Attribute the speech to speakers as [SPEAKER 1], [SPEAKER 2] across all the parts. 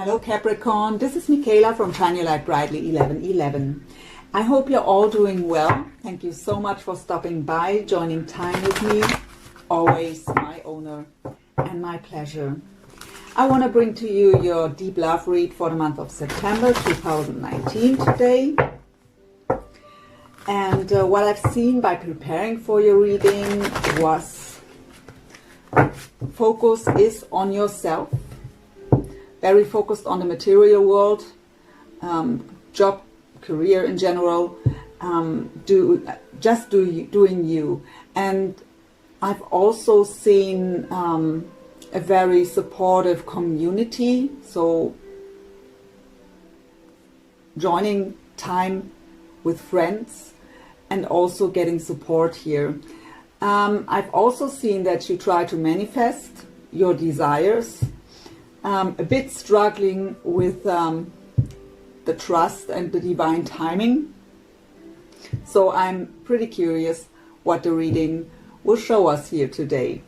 [SPEAKER 1] Hello Capricorn, this is Michaela from Shine Your Light Brightly 1111. I hope you're all doing well. Thank you so much for stopping by, joining time with me. Always my honor and my pleasure. I want to bring to you your deep love read for the month of September 2019 today. And what I've seen by preparing for your reading was focus is on yourself. Very focused on the material world, job, career in general, doing you. And I've also seen a very supportive community, so joining time with friends and also getting support here. I've also seen that you try to manifest your desires. A bit struggling with the trust and the divine timing. So I'm pretty curious what the reading will show us here today.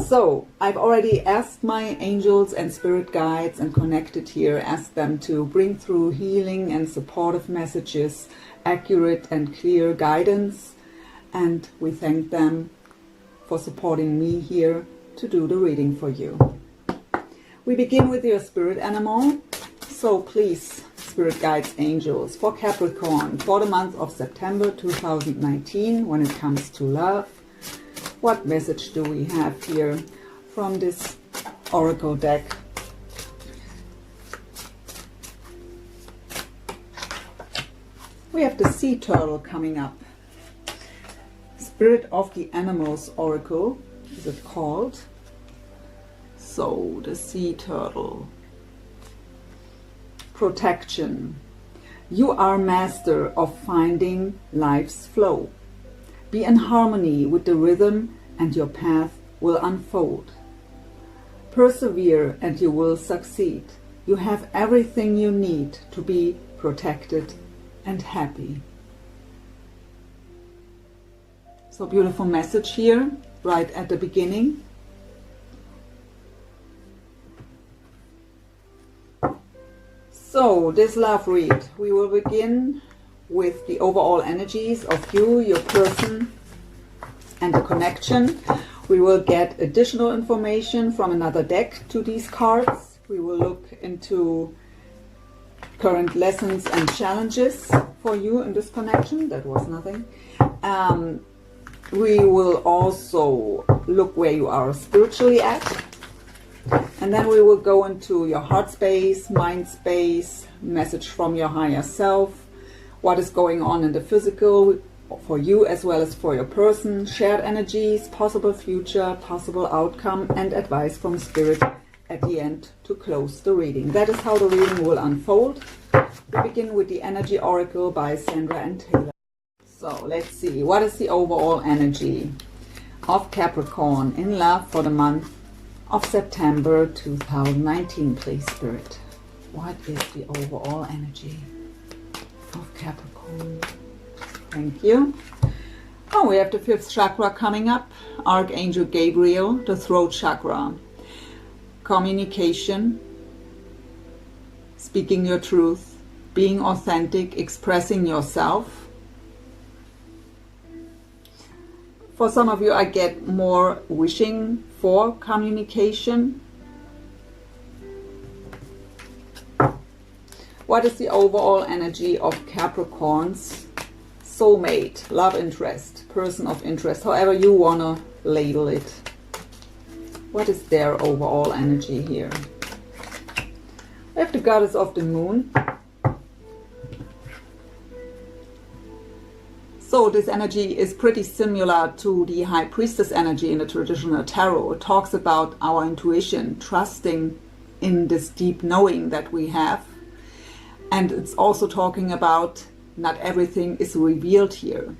[SPEAKER 1] So I've already asked my angels and spirit guides and connected here, asked them to bring through healing and supportive messages, accurate and clear guidance. And we thank them for supporting me here to do the reading for you. We begin with your spirit animal, so please, spirit guides, angels, for Capricorn, for the month of September 2019, when it comes to love, what message do we have here from this oracle deck? We have the sea turtle coming up. Spirit of the Animals Oracle, is it called? So, the sea turtle. Protection. You are master of finding life's flow. Be in harmony with the rhythm and your path will unfold. Persevere and you will succeed. You have everything you need to be protected and happy. So beautiful message here, right at the beginning. So, this love read, we will begin with the overall energies of you, your person, and the connection. We will get additional information from another deck to these cards. We will look into current lessons and challenges for you in this connection. That was nothing. We will also look where you are spiritually at. And then we will go into your heart space, mind space, message from your higher self, what is going on in the physical for you as well as for your person, shared energies, possible future, possible outcome, and advice from spirit at the end to close the reading. That is how the reading will unfold. We begin with the Energy Oracle by Sandra and Taylor. So let's see, what is the overall energy of Capricorn in love for the month of September 2019, please, Spirit. What is the overall energy of Capricorn? Thank you. Oh, we have the 5th chakra coming up. Archangel Gabriel, the throat chakra. Communication, speaking your truth, being authentic, expressing yourself. For some of you, I get more wishing for communication. What is the overall energy of Capricorn's soulmate, love interest, person of interest, however you want to label it? What is their overall energy here? We have the Goddess of the Moon. So this energy is pretty similar to the High Priestess energy in the traditional tarot. It talks about our intuition, trusting in this deep knowing that we have. And it's also talking about not everything is revealed here.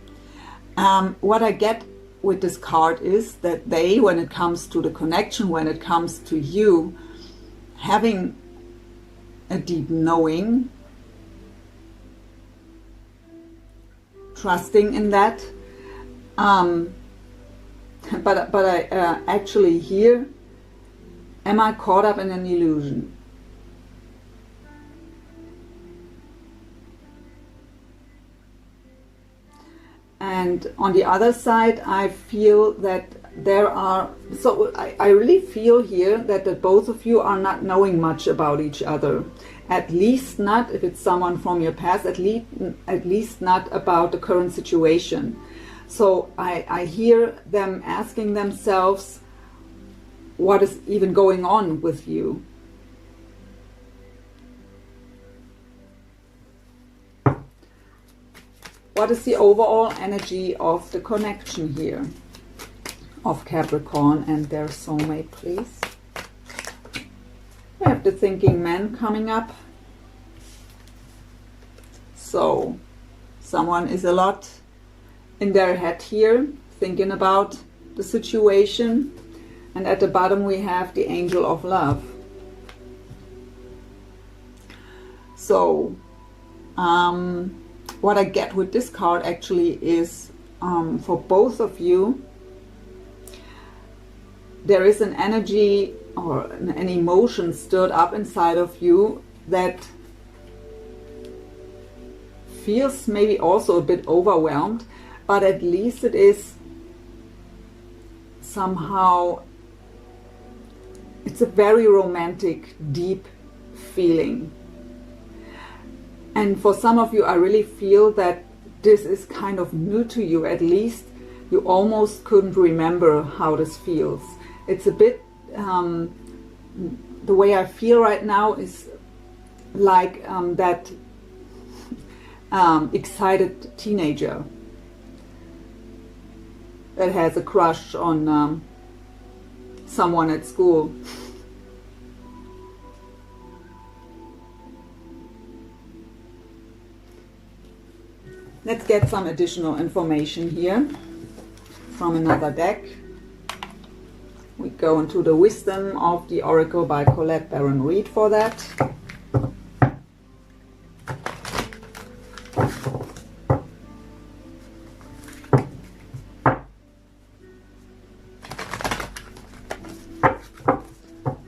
[SPEAKER 1] What I get with this card is that they, when it comes to the connection, when it comes to you, having a deep knowing, trusting in that, but I actually here, am I caught up in an illusion? And on the other side, I feel that there are, so I really feel here that the both of you are not knowing much about each other. At least not, if it's someone from your past, at least not about the current situation. So I hear them asking themselves, what is even going on with you? What is the overall energy of the connection here of Capricorn and their soulmate, please? We have the thinking man coming up. So someone is a lot in their head here, thinking about the situation. And at the bottom we have the angel of love. So what I get with this card actually is for both of you, there is an energy or an emotion stirred up inside of you that feels maybe also a bit overwhelmed, but at least it is somehow, it's a very romantic, deep feeling. And for some of you, I really feel that this is kind of new to you. At least you almost couldn't remember how this feels. It's a bit, the way I feel right now is like that excited teenager that has a crush on someone at school. Let's get some additional information here from another deck. We go into the Wisdom of the Oracle by Colette Baron Reid for that.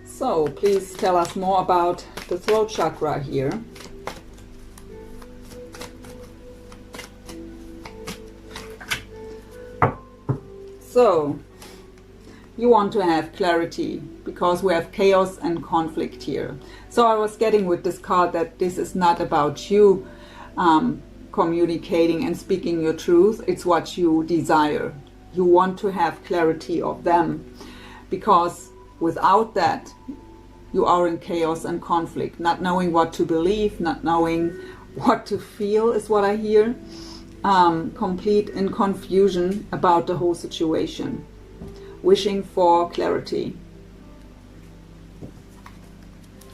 [SPEAKER 1] So please tell us more about the throat chakra here. So you want to have clarity because we have chaos and conflict here. So I was getting with this card that this is not about you communicating and speaking your truth. It's what you desire. You want to have clarity of them, because without that you are in chaos and conflict, not knowing what to believe, not knowing what to feel is what I hear. Complete in confusion about the whole situation, wishing for clarity.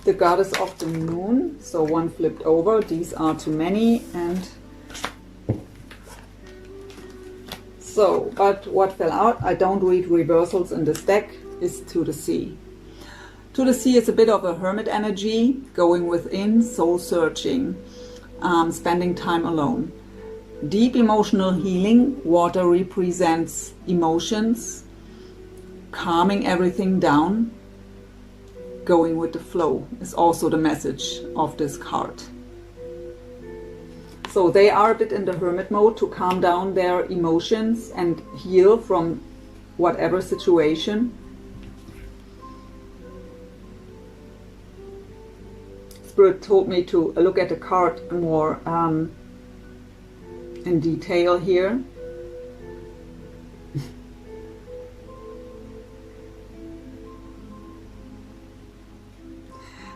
[SPEAKER 1] The goddess of the moon, so one flipped over, these are too many, and so, but what fell out, I don't read reversals in this deck, is to the sea. To the sea is a bit of a hermit energy, going within, soul searching, spending time alone. Deep emotional healing, water represents emotions, calming everything down, going with the flow is also the message of this card. So they are a bit in the hermit mode to calm down their emotions and heal from whatever situation. Spirit told me to look at the card more in detail here.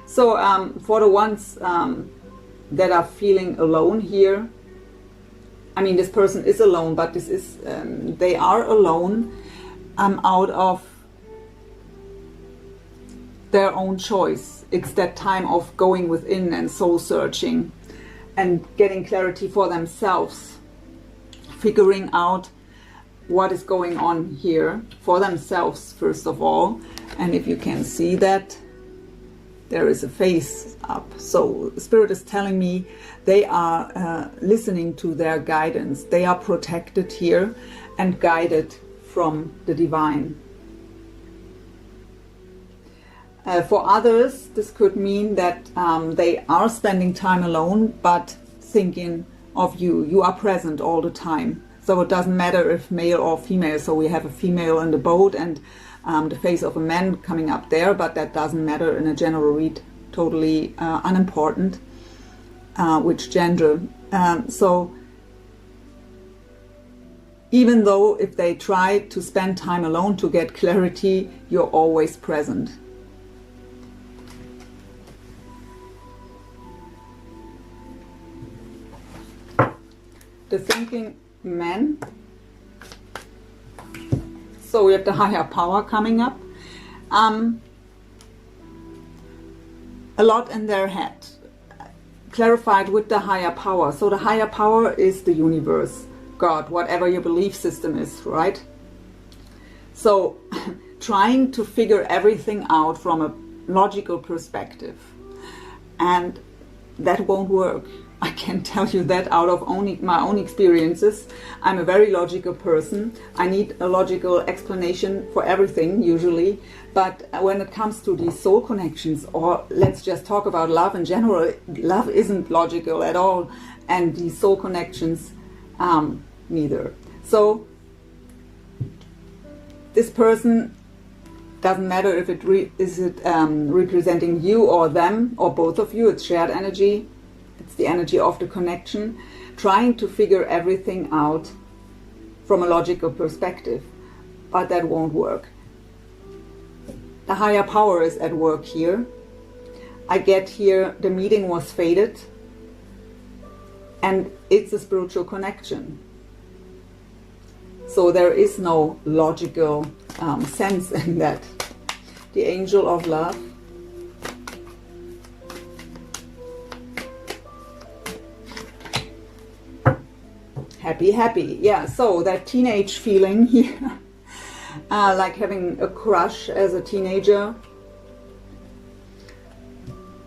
[SPEAKER 1] So for the ones that are feeling alone here, I mean, this person is alone, but this is they are alone out of their own choice. It's that time of going within and soul searching and getting clarity for themselves, figuring out what is going on here for themselves first of all. And if you can see that, there is a face up. So Spirit is telling me they are listening to their guidance. They are protected here and guided from the divine. For others, this could mean that they are spending time alone, but thinking of you. You are present all the time. So it doesn't matter if male or female. So we have a female in the boat and the face of a man coming up there, but that doesn't matter in a general read. Totally unimportant which gender. So even though if they try to spend time alone to get clarity, you're always present. The thinking man. So we have the higher power coming up. A lot in their head. Clarified with the higher power. So the higher power is the universe, God, whatever your belief system is, right? So trying to figure everything out from a logical perspective. And that won't work. I can tell you that out of my own experiences. I'm a very logical person. I need a logical explanation for everything usually. But when it comes to these soul connections, or let's just talk about love in general, love isn't logical at all. And these soul connections, neither. So this person, doesn't matter if it is representing you or them or both of you, it's shared energy. It's the energy of the connection, trying to figure everything out from a logical perspective, but that won't work. The higher power is at work here. I get here, the meeting was fated, and it's a spiritual connection. So there is no logical sense in that. The angel of love. Happy, happy. Yeah, so that teenage feeling here, like having a crush as a teenager,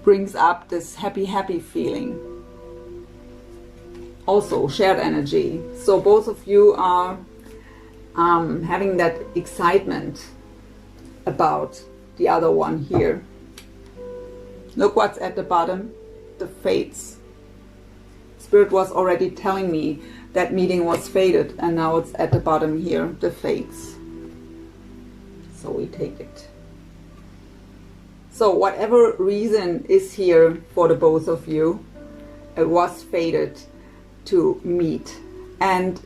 [SPEAKER 1] brings up this happy, happy feeling. Also shared energy. So both of you are having that excitement about the other one here. Look what's at the bottom, the fates. Spirit was already telling me that meeting was fated, and now it's at the bottom here, the fates. So we take it. So whatever reason is here for the both of you, it was fated to meet. And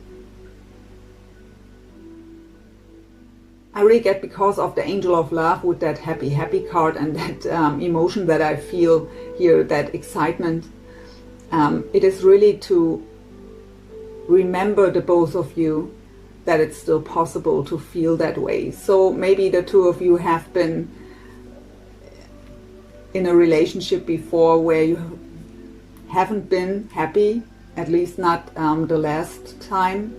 [SPEAKER 1] I really get, because of the angel of love with that happy, happy card and that emotion that I feel here, that excitement, it is really to remember the both of you that it's still possible to feel that way. So maybe the two of you have been in a relationship before where you haven't been happy, at least not the last time,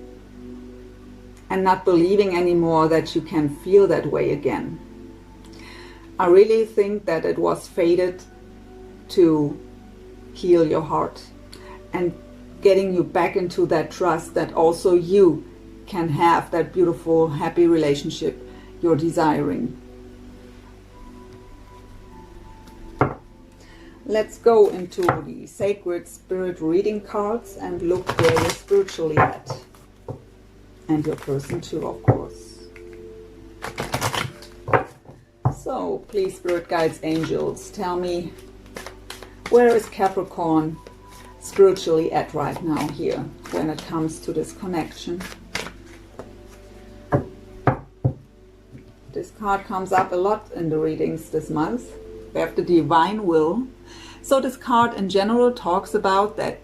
[SPEAKER 1] and not believing anymore that you can feel that way again. I really think that it was fated to heal your heart and getting you back into that trust that also you can have that beautiful, happy relationship you're desiring. Let's go into the sacred spirit reading cards and look where you're spiritually at. And your person too, of course. So, please, spirit guides, angels, tell me, where is Capricorn spiritually at right now here when it comes to this connection? This card comes up a lot in the readings this month. We have the divine will. So this card in general talks about that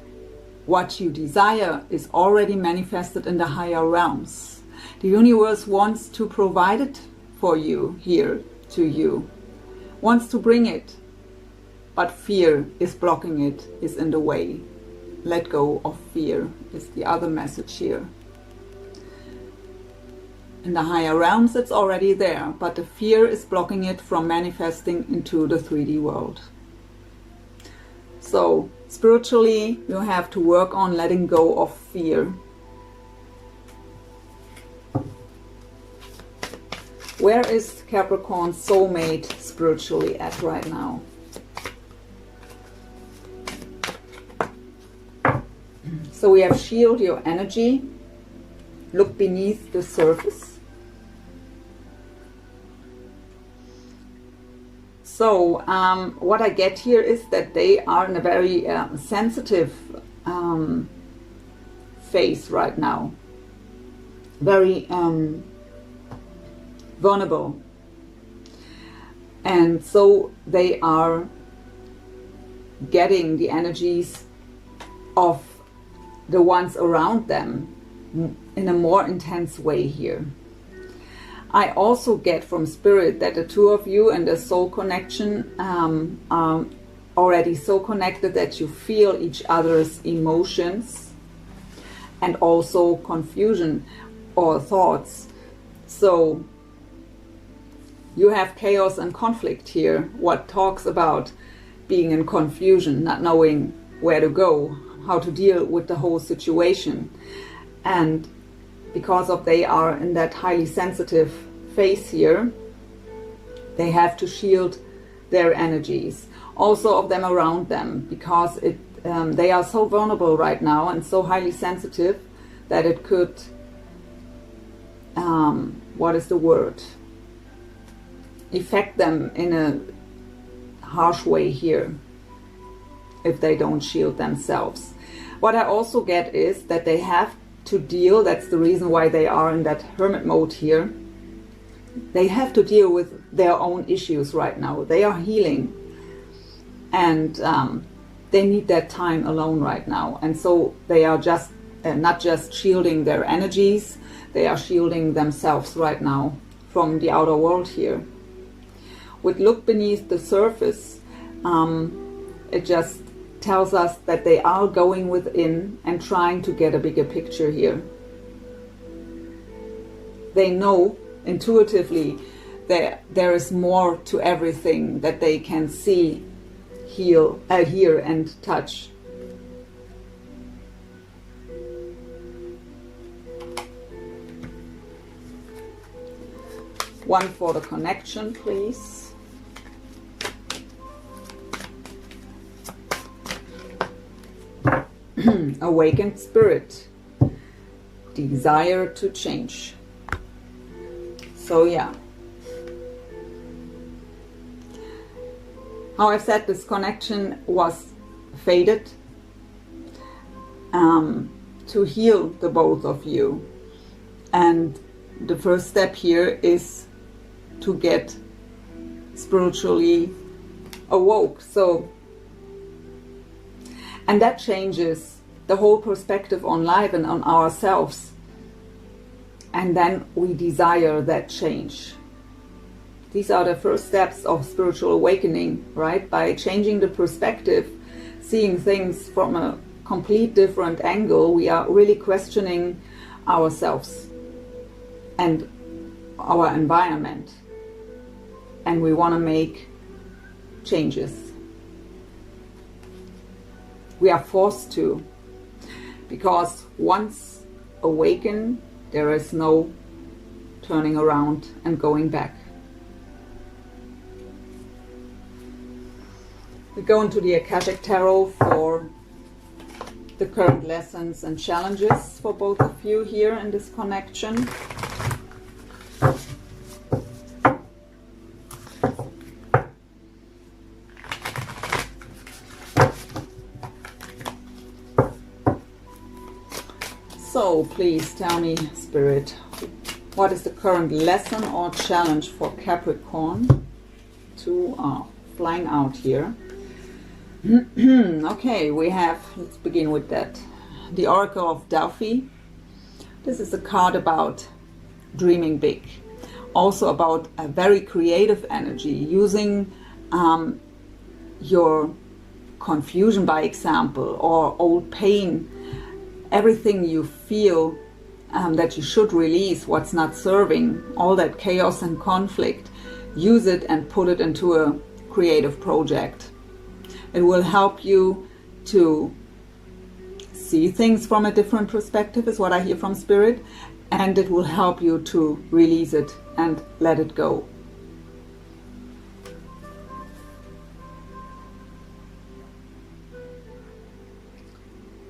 [SPEAKER 1] what you desire is already manifested in the higher realms. The universe wants to provide it for you here, to you, wants to bring it, but fear is blocking it, is in the way. Let go of fear is the other message here. In the higher realms it's already there, but the fear is blocking it from manifesting into the 3D world. So spiritually you have to work on letting go of fear. Where is Capricorn's soulmate spiritually at right now? So we have shield your energy. look beneath the surface. So what I get here is that they are in a very sensitive phase right now. Very vulnerable. And so they are getting the energies of the ones around them in a more intense way here. I also get from Spirit that the two of you and the soul connection are already so connected that you feel each other's emotions and also confusion or thoughts. So you have chaos and conflict here, what talks about being in confusion, not knowing where to go, how to deal with the whole situation. And because of they are in that highly sensitive phase here, they have to shield their energies, also of them around them, because they are so vulnerable right now and so highly sensitive that it could, what is the word? Affect them in a harsh way here if they don't shield themselves. What I also get is that they have to deal, that's the reason why they are in that hermit mode here, they have to deal with their own issues right now. They are healing and they need that time alone right now. And so they are just not just shielding their energies, they are shielding themselves right now from the outer world here. With look beneath the surface, it just tells us that they are going within and trying to get a bigger picture here. They know intuitively that there is more to everything that they can see, hear and touch. One for the connection, please. Awakened spirit, desire to change. So yeah, how I said, this connection was fated to heal the both of you, and the first step here is to get spiritually awoke. So, and that changes the whole perspective on life and on ourselves. And then we desire that change. These are the first steps of spiritual awakening, right? By changing the perspective, seeing things from a complete different angle, we are really questioning ourselves and our environment. And we want to make changes. We are forced to, because once awakened, there is no turning around and going back. We go into the Akashic Tarot for the current lessons and challenges for both of you here in this connection. So please tell me, Spirit, what is the current lesson or challenge for Capricorn? Two are flying out here. Okay, we have, let's begin with that. The Oracle of Delphi. This is a card about dreaming big. Also about a very creative energy, using your confusion, by example, or old pain. Everything you feel that you should release, what's not serving, all that chaos and conflict, use it and put it into a creative project. It will help you to see things from a different perspective, is what I hear from Spirit, and it will help you to release it and let it go.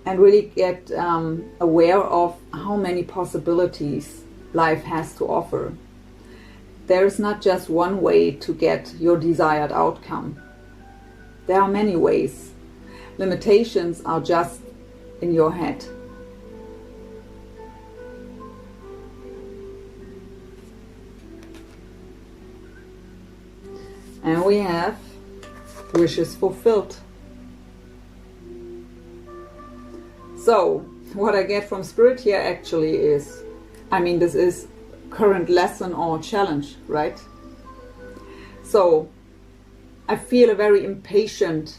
[SPEAKER 1] and really get aware of how many possibilities life has to offer. There is not just one way to get your desired outcome. There are many ways. Limitations are just in your head. And we have wishes fulfilled. So, what I get from Spirit here actually is, this is current lesson or challenge, right? So, I feel a very impatient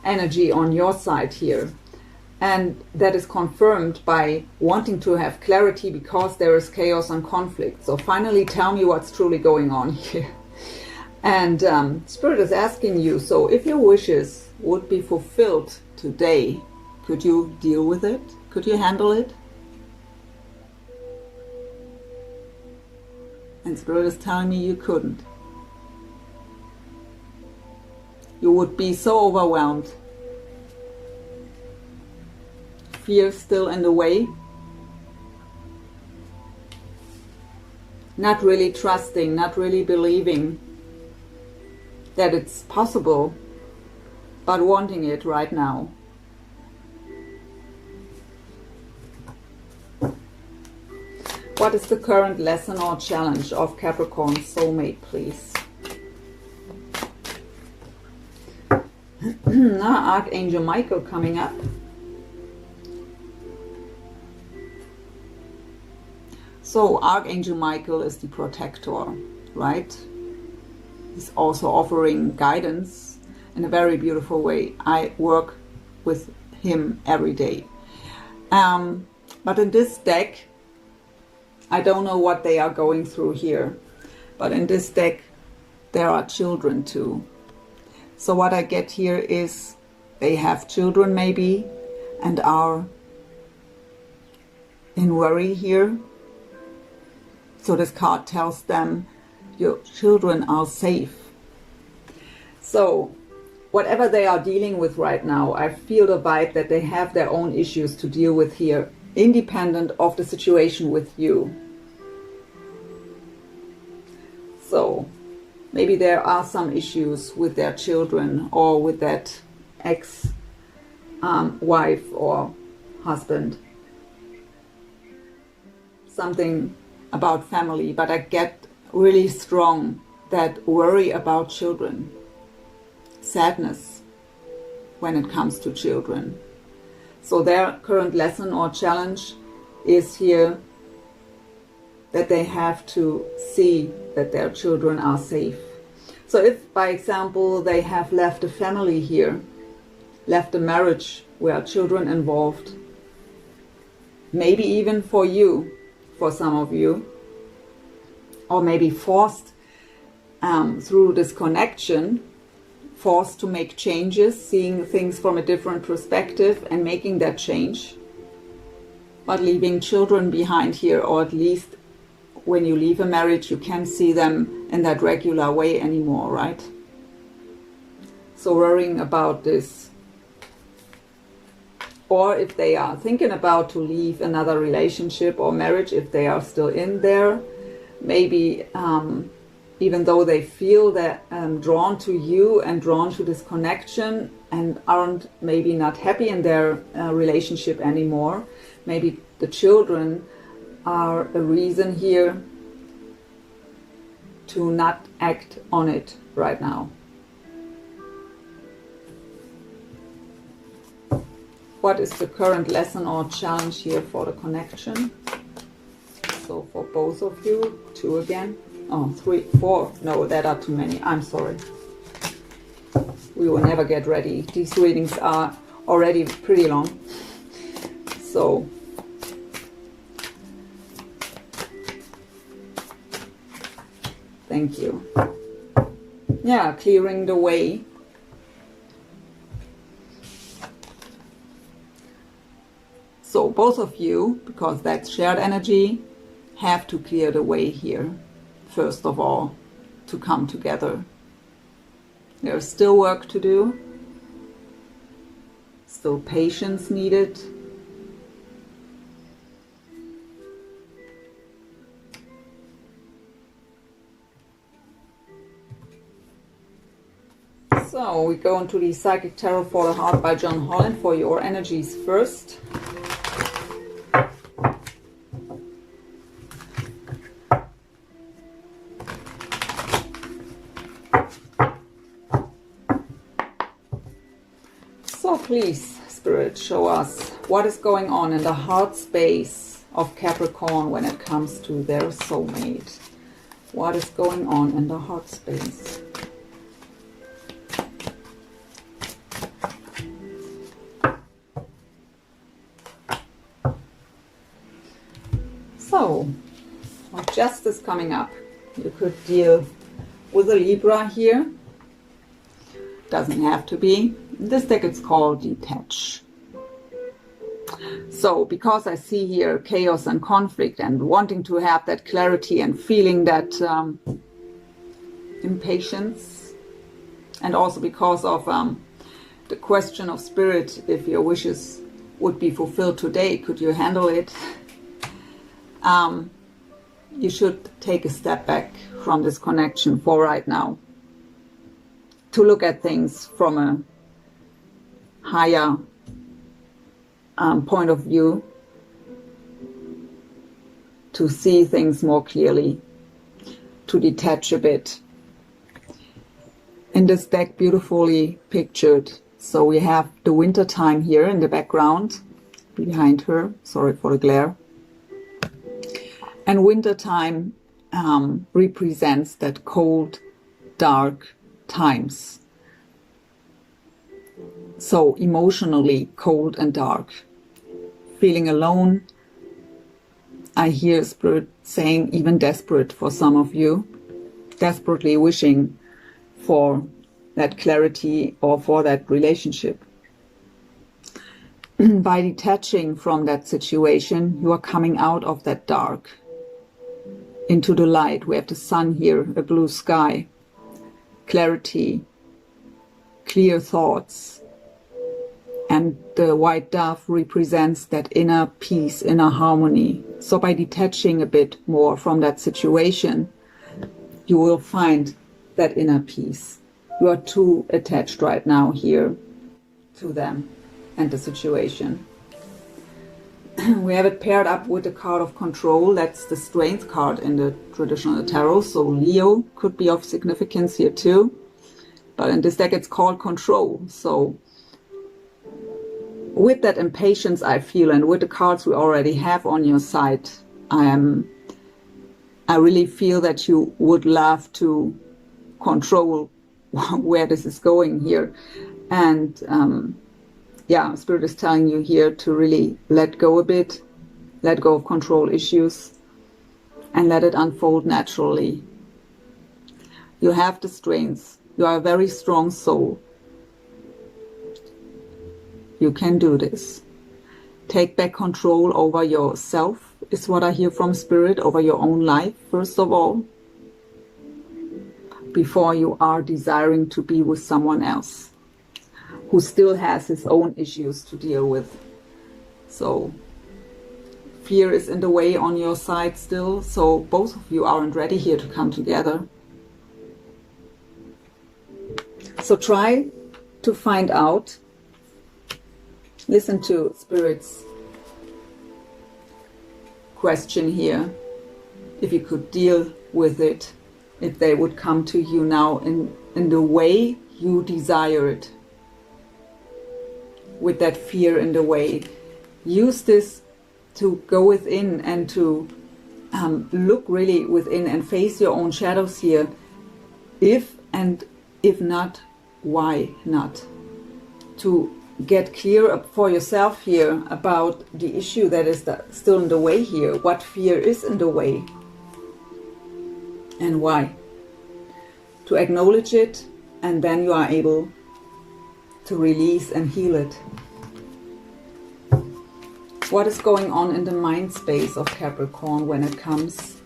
[SPEAKER 1] energy on your side here. And that is confirmed by wanting to have clarity because there is chaos and conflict. So finally tell me what's truly going on here. And Spirit is asking you, so if your wishes would be fulfilled today, could you deal with it? Could you handle it? And Spirit is telling me you couldn't. You would be so overwhelmed. Fear still in the way. Not really trusting, not really believing that it's possible, but wanting it right now. What is the current lesson or challenge of Capricorn soulmate, please? Archangel Michael coming up. So Archangel Michael is the protector, right? He's also offering guidance in a very beautiful way. I work with him every day. But in this deck, I don't know what they are going through here. But in this deck, there are children too. So what I get here is they have children maybe and are in worry here. So this card tells them your children are safe. So whatever they are dealing with right now, I feel the vibe that they have their own issues to deal with here, independent of the situation with you. So maybe there are some issues with their children or with that ex-wife or husband. Something about family, but I get really strong that worry about children, sadness when it comes to children. So their current lesson or challenge is here that they have to see that their children are safe. So if, by example, they have left a family here, left a marriage where children involved, maybe even for you, for some of you, or maybe forced through disconnection, forced to make changes, seeing things from a different perspective and making that change, but leaving children behind here, or at least when you leave a marriage, you can't see them in that regular way anymore, right? So worrying about this. Or if they are thinking about to leave another relationship or marriage, if they are still in there, maybe even though they feel that drawn to you and drawn to this connection and aren't maybe not happy in their relationship anymore, maybe the children are a reason here to not act on it right now. What is the current lesson or challenge here for the connection? So for both of you, 2 again. Oh, 3, 4. No, that are too many. I'm sorry. We will never get ready. These readings are already pretty long. So thank you. Yeah, clearing the way. So both of you, because that's shared energy, have to clear the way here, first of all, to come together. There's still work to do. Still patience needed. So we go into the Psychic Tarot for the Heart by John Holland for your energies first. So please, Spirit, show us what is going on in the heart space of Capricorn when it comes to their soulmate. What is going on in the heart space? So, with Justice coming up, you could deal with a Libra here. Doesn't have to be. In this deck it's called Detach. So, because I see here chaos and conflict and wanting to have that clarity and feeling that impatience, and also because of the question of Spirit, if your wishes would be fulfilled today, could you handle it? You should take a step back from this connection for right now, to look at things from a higher point of view, to see things more clearly, to detach a bit. In this deck, beautifully pictured, so we have the winter time here in the background behind her. Sorry for the glare. And winter time represents that cold, dark times. So emotionally cold and dark. Feeling alone. I hear Spirit saying even desperate for some of you. Desperately wishing for that clarity or for that relationship. By detaching from that situation, you are coming out of that dark into the light. We have the sun here, a blue sky, clarity, clear thoughts. And the white dove represents that inner peace, inner harmony. So by detaching a bit more from that situation, you will find that inner peace. You are too attached right now here to them and the situation. We have it paired up with the card of control. That's the strength card in the traditional tarot. So Leo could be of significance here too. But in this deck it's called control. So with that impatience I feel, and with the cards we already have on your side, I really feel that you would love to control where this is going here. And yeah, Spirit is telling you here to really let go a bit, let go of control issues, and let it unfold naturally. You have the strength. You are a very strong soul. You can do this. Take back control over yourself, is what I hear from Spirit, over your own life, first of all, before you are desiring to be with someone else who still has his own issues to deal with. So fear is in the way on your side still, so both of you aren't ready here to come together. So try to find out, listen to Spirit's question here, if you could deal with it, if they would come to you now in the way you desire it, with that fear in the way. Use this to go within and to look really within and face your own shadows here. If and if not, why not? To get clear for yourself here about the issue that is still in the way here. What fear is in the way and why. To acknowledge it, and then you are able to release and heal it. What is going on in the mind space of Capricorn when it comes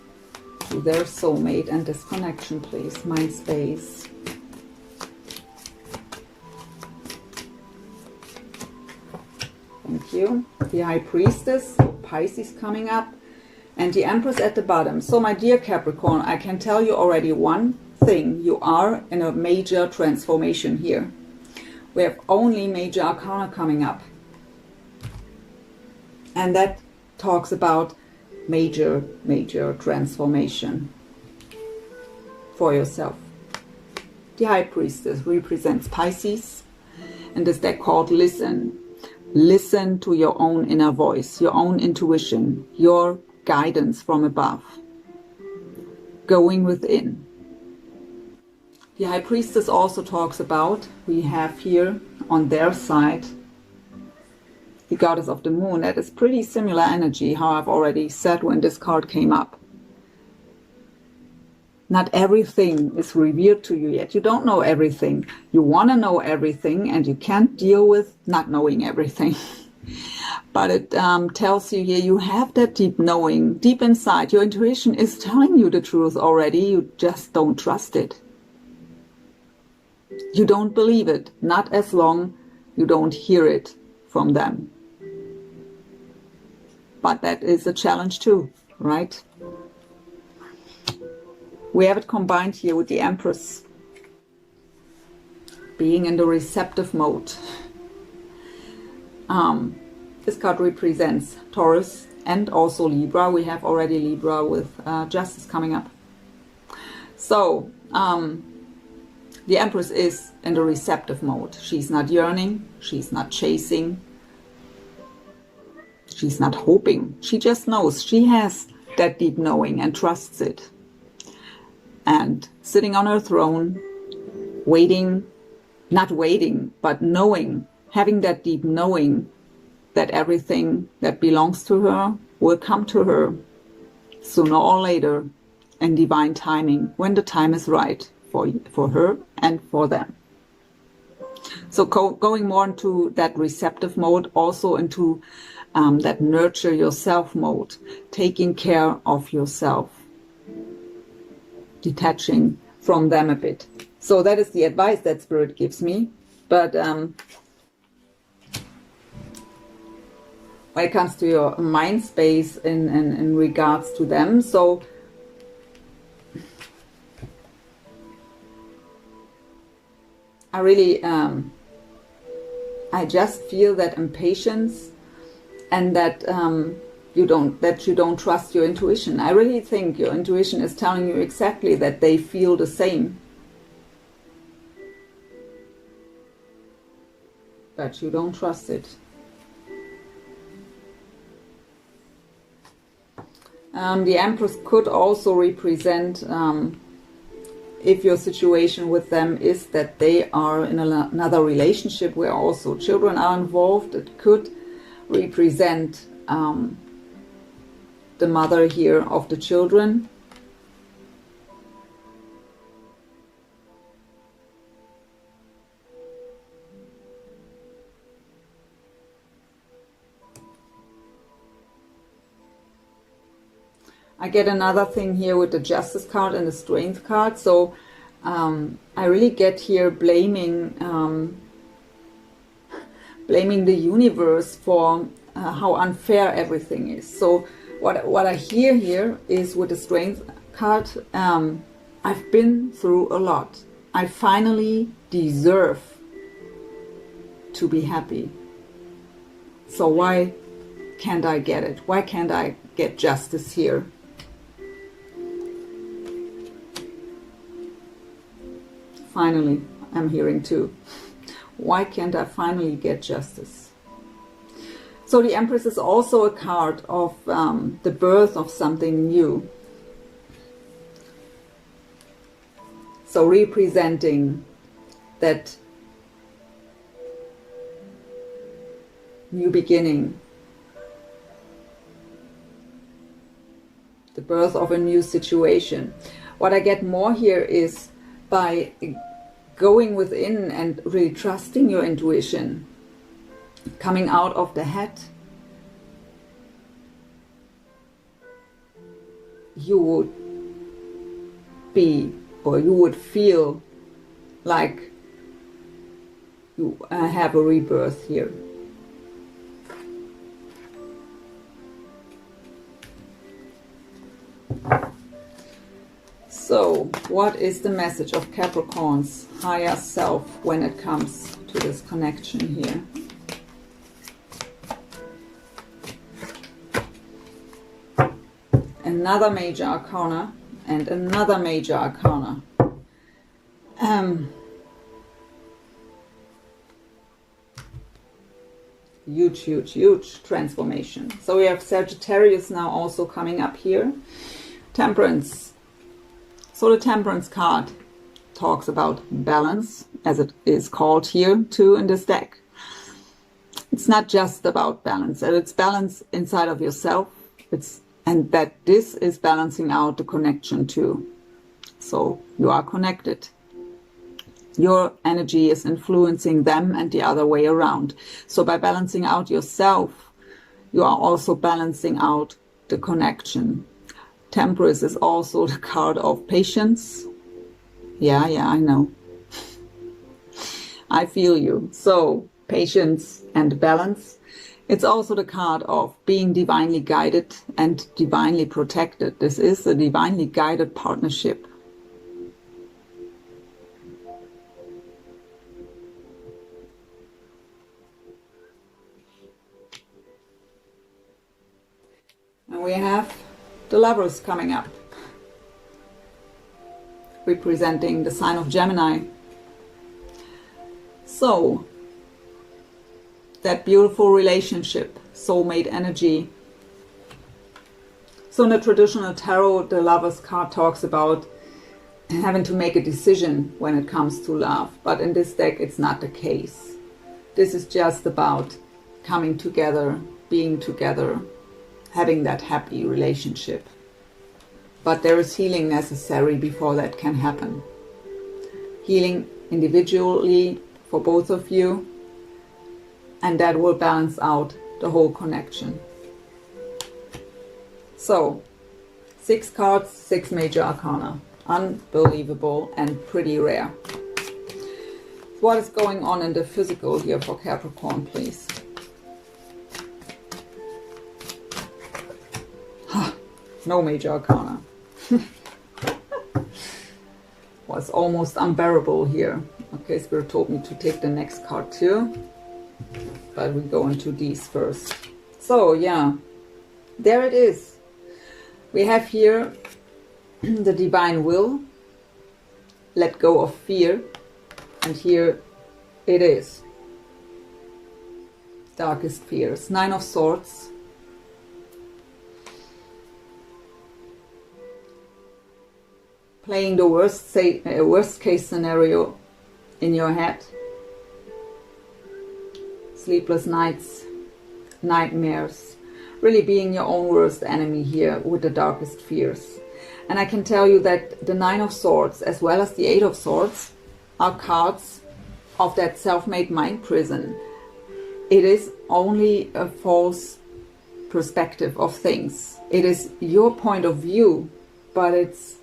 [SPEAKER 1] to their soulmate and this connection, please? Mind space. Thank you. The High Priestess, Pisces coming up, and the Empress at the bottom. So my dear Capricorn, I can tell you already one thing. You are in a major transformation here. We have only major arcana coming up. And that talks about major transformation for yourself. The High Priestess represents Pisces, and this deck called Listen. Listen to your own inner voice, your own intuition, your guidance from above. Going within. The High Priestess also talks about, we have here on their side, the Goddess of the Moon. That is pretty similar energy, how I've already said when this card came up. Not everything is revealed to you yet. You don't know everything. You want to know everything, and you can't deal with not knowing everything. But it tells you here, you have that deep knowing, deep inside. Your intuition is telling you the truth already. You just don't trust it. You don't believe it. Not as long you don't hear it from them. But that is a challenge too, right? We have it combined here with the Empress being in the receptive mode. This card represents Taurus and also Libra. We have already Libra with Justice coming up. So the Empress is in the receptive mode. She's not yearning, she's not chasing, she's not hoping. She just knows. She has that deep knowing and trusts it. And sitting on her throne, waiting, not waiting, but knowing, having that deep knowing that everything that belongs to her will come to her sooner or later in divine timing, when the time is right for her and for them. So going more into that receptive mode, also into that nurture yourself mode, taking care of yourself, detaching from them a bit. So that is the advice that Spirit gives me. But when it comes to your mind space in regards to them, so I really, I just feel that impatience and that you don't trust your intuition. I really think your intuition is telling you exactly that they feel the same, but you don't trust it. The Empress could also represent, if your situation with them is that they are in another relationship where also children are involved, it could represent the mother here of the children. I get another thing here with the Justice card and the Strength card. So I really get here blaming the universe for how unfair everything is. So what I hear here is with the Strength card, I've been through a lot. I finally deserve to be happy. So why can't I get it? Why can't I get justice here? Finally, I'm hearing too. Why can't I finally get justice? So the Empress is also a card of the birth of something new. So representing that new beginning, the birth of a new situation. What I get more here is by going within and really trusting your intuition, coming out of the head, you would be, or you would feel like you have a rebirth here. What is the message of Capricorn's higher self when it comes to this connection here? Another major arcana and another major arcana. Huge transformation. So we have Sagittarius now also coming up here. Temperance. So the Temperance card talks about balance, as it is called here too in this deck. It's not just about balance, it's balance inside of yourself. And that this is balancing out the connection too. So you are connected. Your energy is influencing them and the other way around. So by balancing out yourself, you are also balancing out the connection. Temperance is also the card of patience. Yeah, I know. I feel you. So patience and balance. It's also the card of being divinely guided and divinely protected. This is a divinely guided partnership. And we have the Lovers coming up, representing the sign of Gemini. So, that beautiful relationship, soulmate energy. So in the traditional tarot, the Lovers card talks about having to make a decision when it comes to love. But in this deck, it's not the case. This is just about coming together, being together, having that happy relationship. But there is healing necessary before that can happen. Healing individually for both of you, and that will balance out the whole connection. So, 6 cards, 6 major arcana. Unbelievable and pretty rare. What is going on in the physical here for Capricorn, please? No major arcana. Was almost unbearable here. Okay, Spirit told me to take the next card too. But we go into these first. So yeah, there it is. We have here the divine will, let go of fear, and here it is. Darkest fears. 9 of Swords. Playing the worst case scenario in your head. Sleepless nights, nightmares, really being your own worst enemy here with the darkest fears. And I can tell you that the 9 of Swords as well as the 8 of Swords are cards of that self-made mind prison. It is only a false perspective of things. It is your point of view, but it's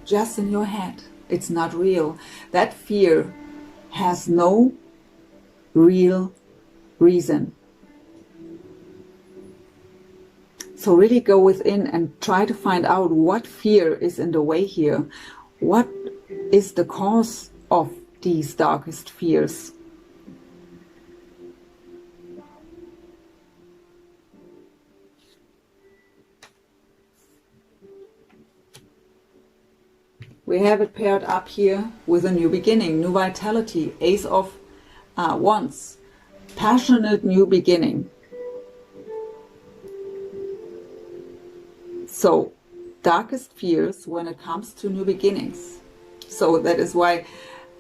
[SPEAKER 1] just in your head. It's not real. That fear has no real reason. So really go within and try to find out what fear is in the way here. What is the cause of these darkest fears? We have it paired up here with a new beginning, new vitality, Ace of Wands, passionate new beginning. So, darkest fears when it comes to new beginnings. So that is why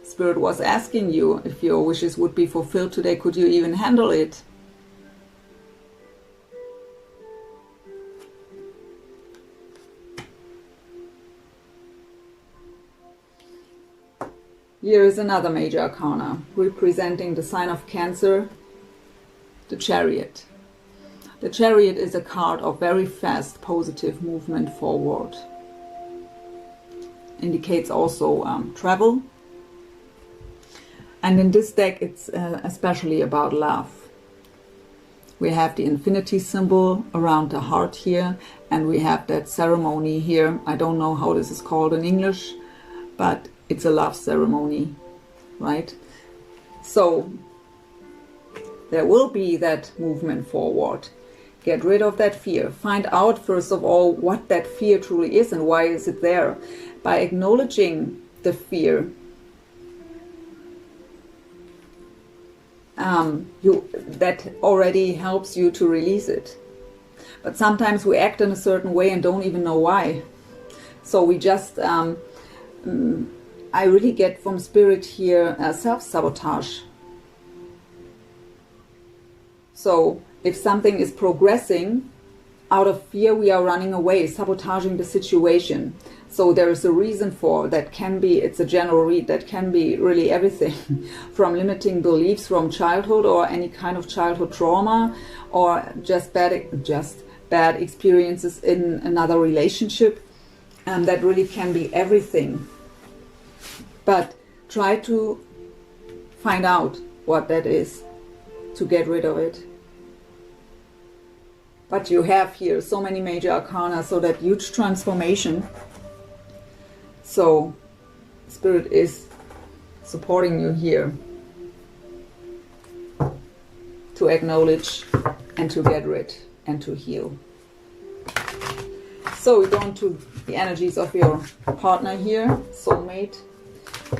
[SPEAKER 1] Spirit was asking you if your wishes would be fulfilled today, could you even handle it? Here is another major arcana representing the sign of Cancer, the Chariot. The Chariot is a card of very fast positive movement forward. Indicates also travel. And in this deck it's especially about love. We have the infinity symbol around the heart here, and we have that ceremony here. I don't know how this is called in English. but it's a love ceremony, right? So there will be that movement forward. Get rid of that fear. Find out, first of all, what that fear truly is and why is it there. By acknowledging the fear, that already helps you to release it. But sometimes we act in a certain way and don't even know why. So we just, I really get from Spirit here, self-sabotage. So if something is progressing, out of fear we are running away, sabotaging the situation. So there is a reason for that. Can be, it's a general read, that can be really everything from limiting beliefs from childhood or any kind of childhood trauma, or just bad experiences in another relationship. And that really can be everything. But try to find out what that is to get rid of it. But you have here so many major arcana, so that huge transformation. So Spirit is supporting you here to acknowledge and to get rid and to heal. So we go into the energies of your partner here, soulmate,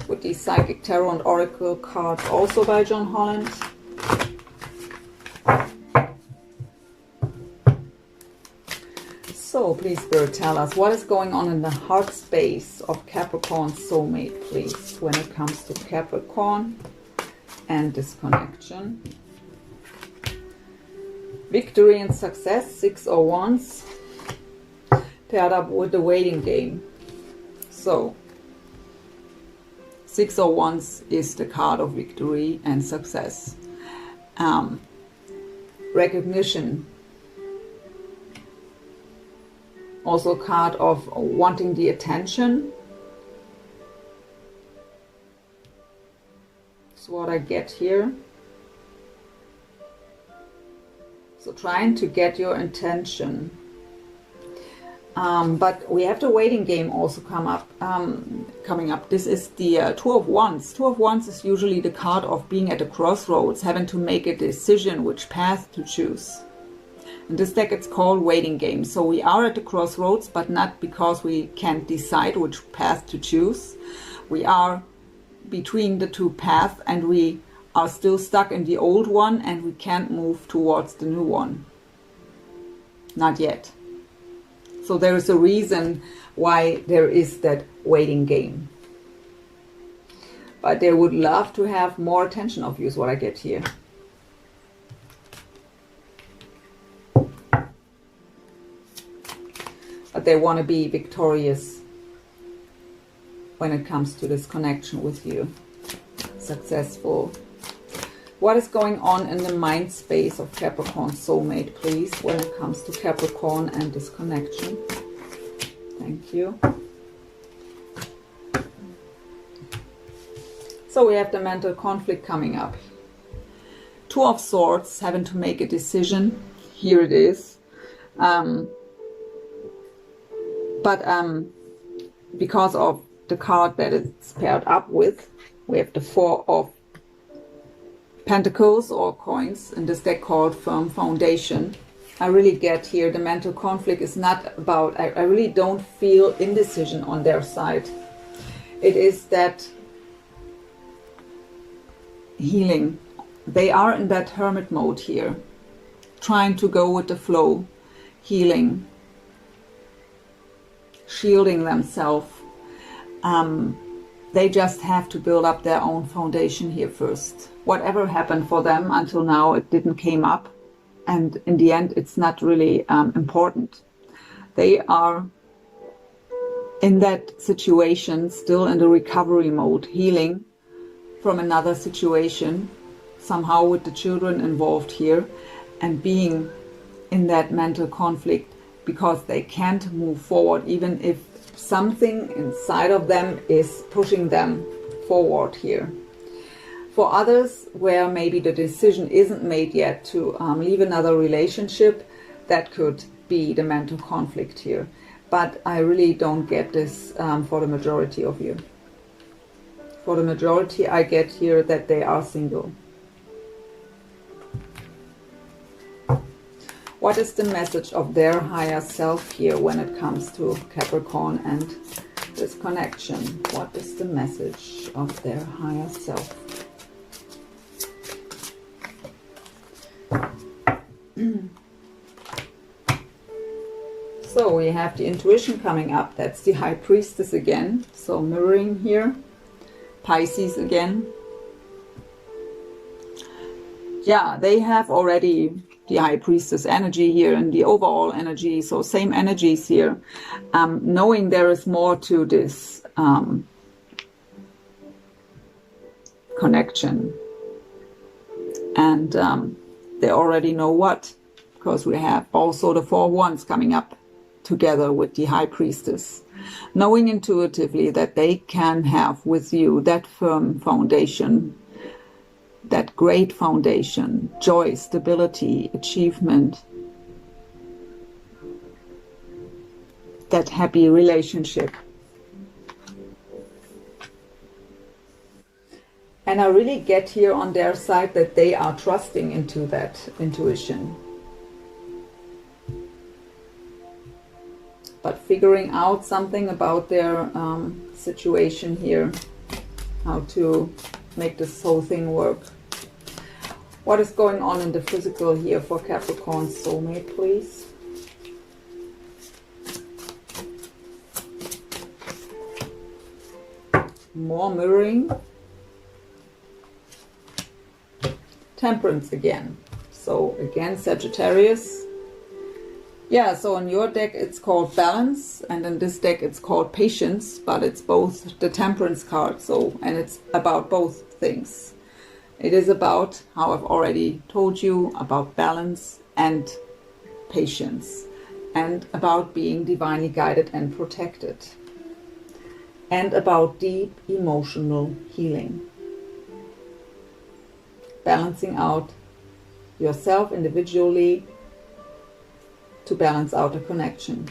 [SPEAKER 1] with the Psychic Tarot and Oracle cards, also by John Holland. So please, Spirit, tell us what is going on in the heart space of Capricorn soulmate, please, when it comes to Capricorn and disconnection. Victory and success, 6 of Wands, paired up with the waiting game. So 6 of Wands is the card of victory and success. Recognition. Also a card of wanting the attention. That's what I get here. So trying to get your attention. But we have the waiting game also coming up. This is the Two of Wands. Two of Wands is usually the card of being at a crossroads, having to make a decision which path to choose. In this deck it's called waiting game. So we are at the crossroads, but not because we can't decide which path to choose. We are between the two paths and we are still stuck in the old one and we can't move towards the new one. Not yet. So there is a reason why there is that waiting game. But they would love to have more attention of you, is what I get here. But they want to be victorious when it comes to this connection with you. Successful. What is going on in the mind space of Capricorn soulmate, please, when it comes to Capricorn and this connection? Thank you. So we have the mental conflict coming up. Two of Swords, having to make a decision. Here it is. But because of the card that it's paired up with, we have the Four of Pentacles or coins in this deck called Firm Foundation. I really get here the mental conflict is not about, I really don't feel indecision on their side. It is that healing. They are in that hermit mode here, trying to go with the flow, healing, shielding themselves. They just have to build up their own foundation here first. Whatever happened for them until now, it didn't came up. And in the end, it's not really important. They are in that situation, still in the recovery mode, healing from another situation, somehow with the children involved here, and being in that mental conflict because they can't move forward, even if something inside of them is pushing them forward here. For others, where maybe the decision isn't made yet to leave another relationship, that could be the mental conflict here. But I really don't get this for the majority of you. for the majority, I get here that they are single. What is the message of their higher self here when it comes to Capricorn and this connection? What is the message of their higher self? So we have the intuition coming up. That's the High Priestess again. So mirroring here. Pisces again. Yeah, they have already the High Priestess energy here and the overall energy. So same energies here. Knowing there is more to this connection. And they already know what. Because we have also the 4 Wands coming up together with the High Priestess, knowing intuitively that they can have with you that firm foundation, that great foundation, joy, stability, achievement, that happy relationship. And I really get here on their side that they are trusting into that intuition. But figuring out something about their situation here, how to make this whole thing work. What is going on in the physical here for Capricorn soulmate, please? More mirroring. Temperance again. So again, Sagittarius. Yeah, so on your deck it's called balance, and in this deck it's called patience, but it's both the temperance card, so, and it's about both things. It is about, how I've already told you, about balance and patience, and about being divinely guided and protected, and about deep emotional healing. Balancing out yourself individually to balance out a connection.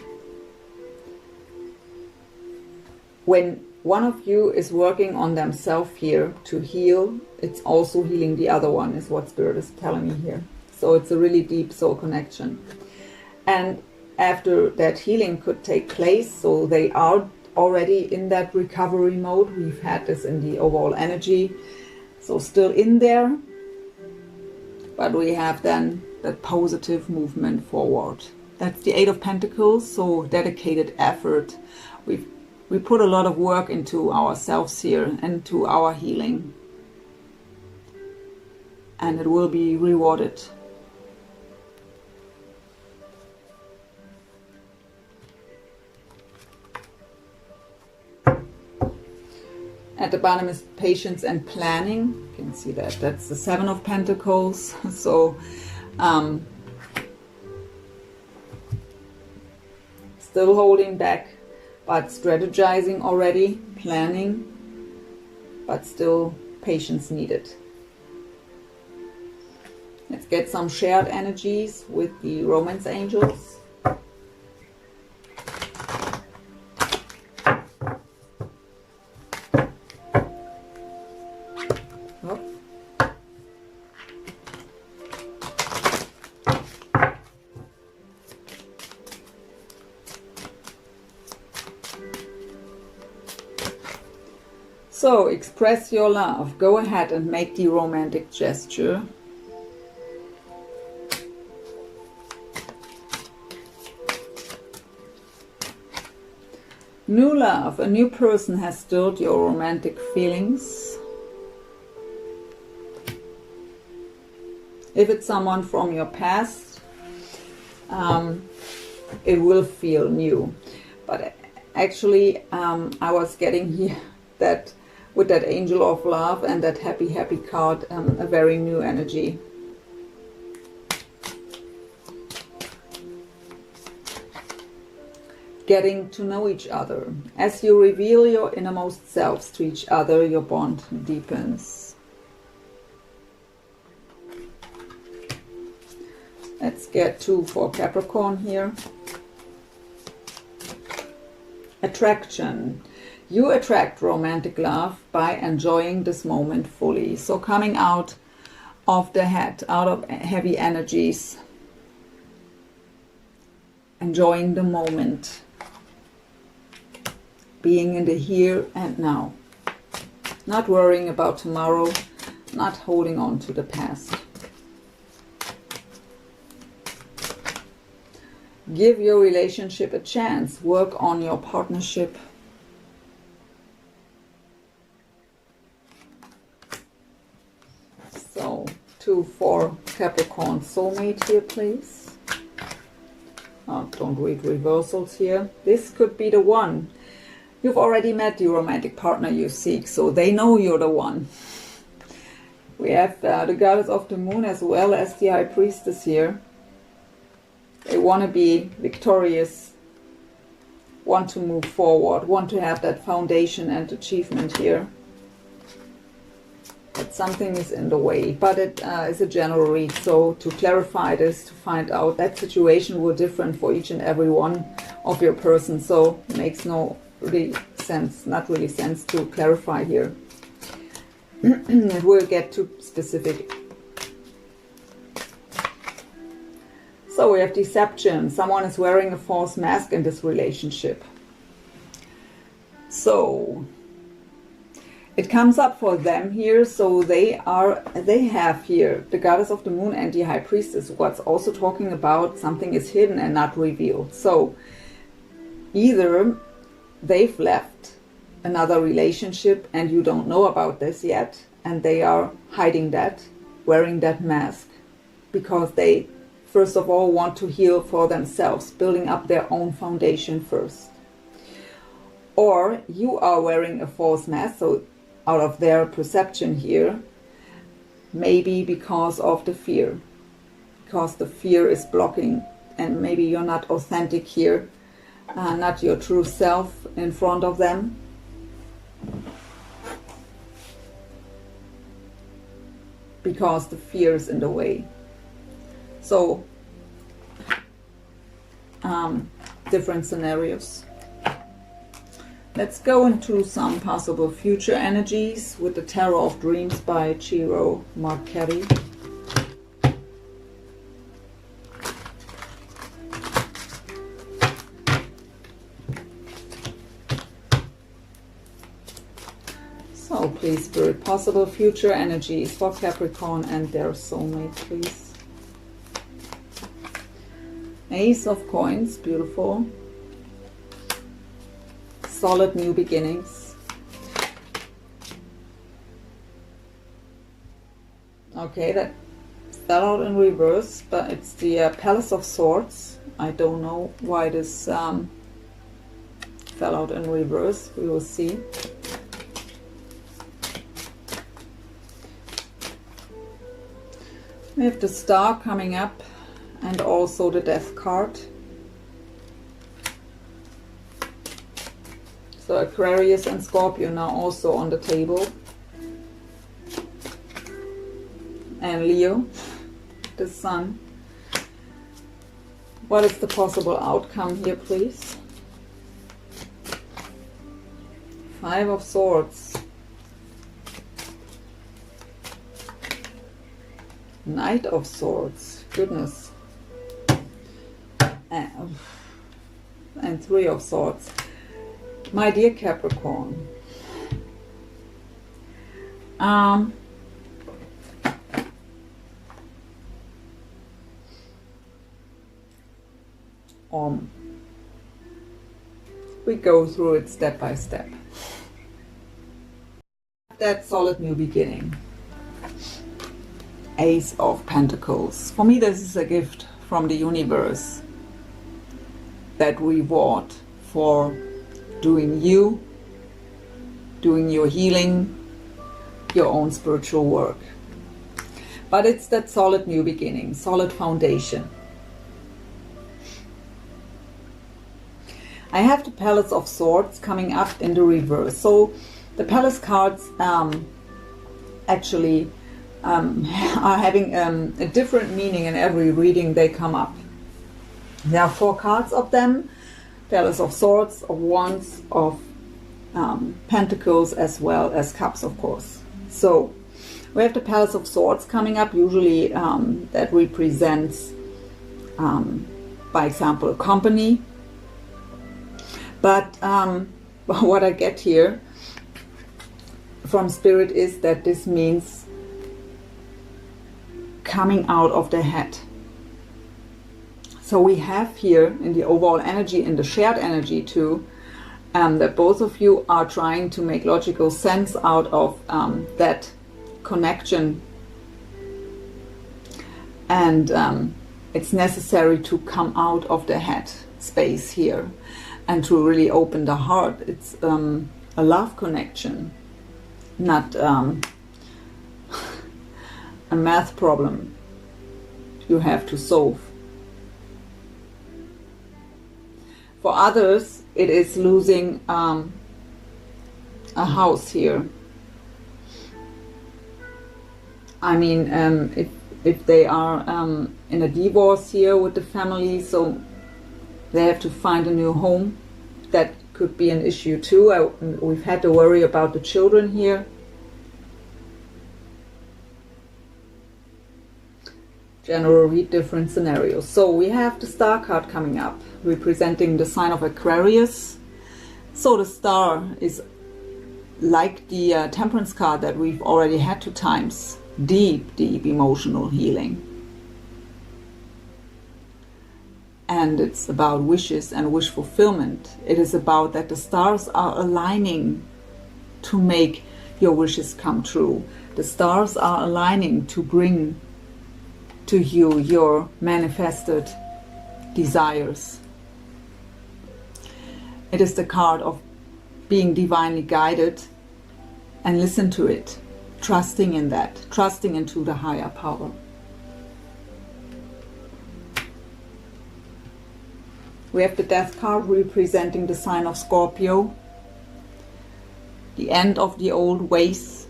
[SPEAKER 1] When one of you is working on themselves here to heal, it's also healing the other one, is what Spirit is telling me here. So it's a really deep soul connection. And after that healing could take place, so they are already in that recovery mode. We've had this in the overall energy, so still in there, but we have then that positive movement forward. That's the 8 of Pentacles, so dedicated effort. We put a lot of work into ourselves here and to our healing. And it will be rewarded. At the bottom is patience and planning. You can see that. That's the 7 of Pentacles. So, still holding back, but strategizing already, planning, but still patience needed. Let's get some shared energies with the romance angels. So, express your love. Go ahead and make the romantic gesture. New love. A new person has stirred your romantic feelings. If it's someone from your past, it will feel new. But actually, I was getting here that with that angel of love and that happy card, a very new energy. Getting to know each other. As you reveal your innermost selves to each other, your bond deepens. Let's get 2 for Capricorn here. Attraction. You attract romantic love by enjoying this moment fully. So coming out of the head, out of heavy energies, enjoying the moment, being in the here and now, not worrying about tomorrow, not holding on to the past. Give your relationship a chance. Work on your partnership. So, 2 for Capricorn soulmate here, please. Oh, don't read reversals here. This could be the one. You've already met the romantic partner you seek, so they know you're the one. We have the goddess of the moon as well as the high priestess here. They want to be victorious, want to move forward, want to have that foundation and achievement here. But something is in the way, but it is a general read. So to clarify this, to find out, that situation will different for each and every one of your person. So it makes no really sense, not really sense to clarify here. It will get too specific. So we have deception. Someone is wearing a false mask in this relationship. So it comes up for them here. So they have here the goddess of the moon and the high priestess. What's also talking about something is hidden and not revealed. So either they've left another relationship and you don't know about this yet, and they are hiding that, wearing that mask, because they first of all want to heal for themselves, building up their own foundation first. Or you are wearing a false mask, so out of their perception here, maybe because of the fear, because the fear is blocking, and maybe you're not authentic here, not your true self in front of them. Because the fear is in the way. So, different scenarios. Let's go into some possible future energies with the Tarot of Dreams by Ciro Marchetti. So please, Spirit, possible future energies for Capricorn and their soulmate, please. Ace of Coins, beautiful. Solid new beginnings. Okay, that fell out in reverse, but it's the Palace of Swords. I don't know why this fell out in reverse. We will see. We have the Star coming up and also the Death card. So Aquarius and Scorpio now also on the table. And Leo, the Sun. What is the possible outcome here, please? 5 of Swords. Knight of Swords. Goodness. And 3 of Swords. My dear Capricorn, we go through it step by step. That solid new beginning. Ace of Pentacles. For me, this is a gift from the universe. That reward for doing you, doing your healing, your own spiritual work. But it's that solid new beginning, solid foundation. I have the Palace of Swords coming up in the reverse. So the Palace cards actually are having a different meaning in every reading they come up. There are 4 cards of them. Palace of Swords, of Wands, of Pentacles as well as Cups, of course. So we have the Palace of Swords coming up. Usually that represents, by example, a company. But what I get here from Spirit is that this means coming out of the head. So we have here in the overall energy, in the shared energy too, that both of you are trying to make logical sense out of that connection. And it's necessary to come out of the head space here and to really open the heart. It's a love connection, not a math problem you have to solve. For others, it is losing a house here. I mean, if they are in a divorce here with the family, so they have to find a new home, that could be an issue too. We've had to worry about the children here. General read different scenarios. So we have the Star card coming up, representing the sign of Aquarius. So the Star is like the Temperance card that we've already had 2 times. Deep, deep emotional healing. And it's about wishes and wish fulfillment. It is about that the stars are aligning to make your wishes come true. The stars are aligning to bring to you your manifested desires. It is the card of being divinely guided, and listen to it, trusting in that, trusting into the higher power. We have the Death card representing the sign of Scorpio. The end of the old ways,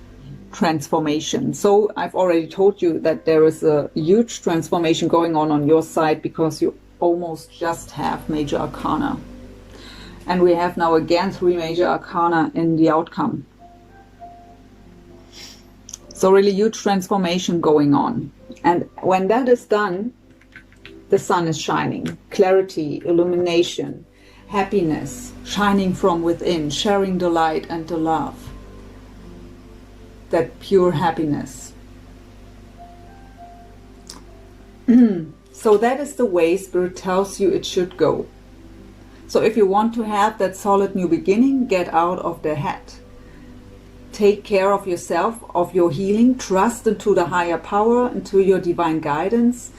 [SPEAKER 1] transformation. So I've already told you that there is a huge transformation going on your side, because you almost just have major arcana. And we have now again 3 major arcana in the outcome. So really huge transformation going on. And when that is done, the sun is shining. Clarity, illumination, happiness, shining from within, sharing the light and the love. That pure happiness. So that is the way Spirit tells you it should go. So if you want to have that solid new beginning, get out of the head. Take care of yourself, of your healing, trust into the higher power, into your divine guidance.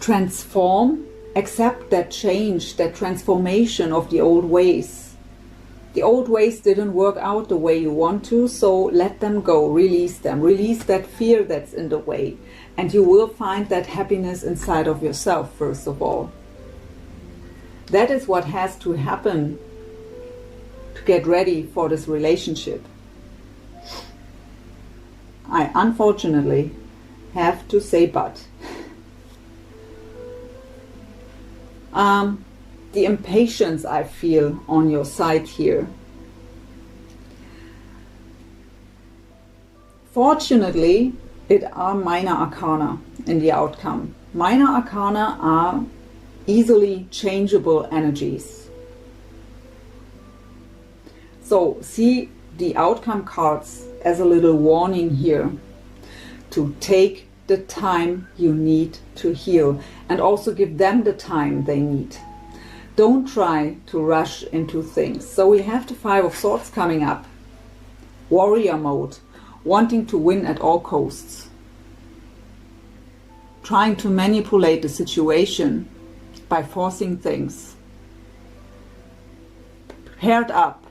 [SPEAKER 1] Transform, accept that change, that transformation of the old ways. The old ways didn't work out the way you want to, so let them go, release them, release that fear that's in the way, and you will find that happiness inside of yourself, first of all. That is what has to happen to get ready for this relationship. I unfortunately have to say but. The impatience I feel on your side here. Fortunately, it are minor arcana in the outcome. Minor arcana are easily changeable energies. So see the outcome cards as a little warning here to take the time you need to heal, and also give them the time they need. Don't try to rush into things. So we have the 5 of Swords coming up. Warrior mode, wanting to win at all costs. Trying to manipulate the situation by forcing things. Paired up